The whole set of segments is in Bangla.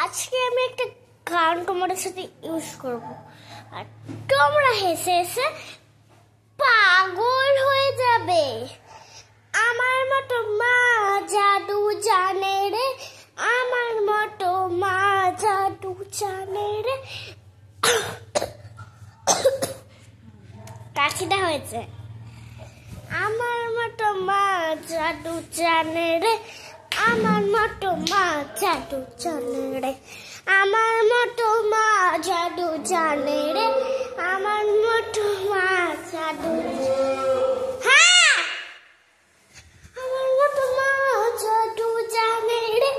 আজকে আমি একটা গান তোমাদের সাথে ইউজ করব, আর তোমরা হেসে হেসে পাগল হয়ে যাবে। আমার মতো মা জাদু জানে রে, আমার মতো মা জাদু জানে রে। কাশিটা হয়েছে। আমার মতো মা জাদু জানে রে, আমার মতো মা জাদু জানে রে, আমার মতো মা জাদু জানে রে, আমার মতো মা জাদু। হ্যাঁ, আমার মতো মা জাদু জানে রে,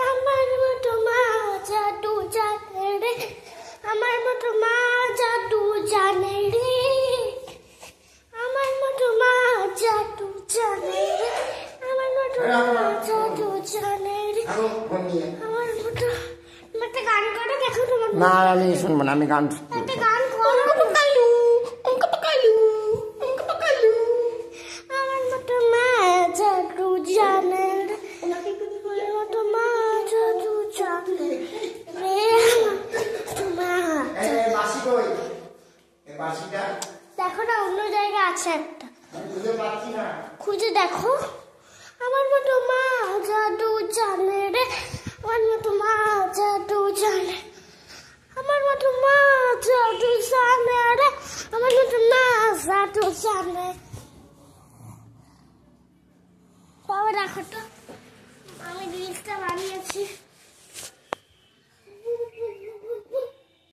আমার মতো মা জাদু জানে রে, আমার মতো মা জাদু জানে রে, আমার মতো মা জাদু জানে রে, আমার মতো মা জাদু জানে রে, আমার মতো। একটা গান করে দেখো তোমার। না আমি শুনবো না, আমি গান একটা গান করো। কালু কালু কালু, আমার মতো মা জাদু জানে রে, আমার মতো মা জাদু জানে রে, দেখো না অন্য জায়গায় আছে একটা, খুঁজে দেখো। আমার মতো মা জাদু জানে রে, আমার মতো মা জাদু জানে, আমার মতো মা জাদু জানে রে, আমার মতো মা জাদু জানে। তবে দেখো তো আমি জিনিসটা বানিয়েছি।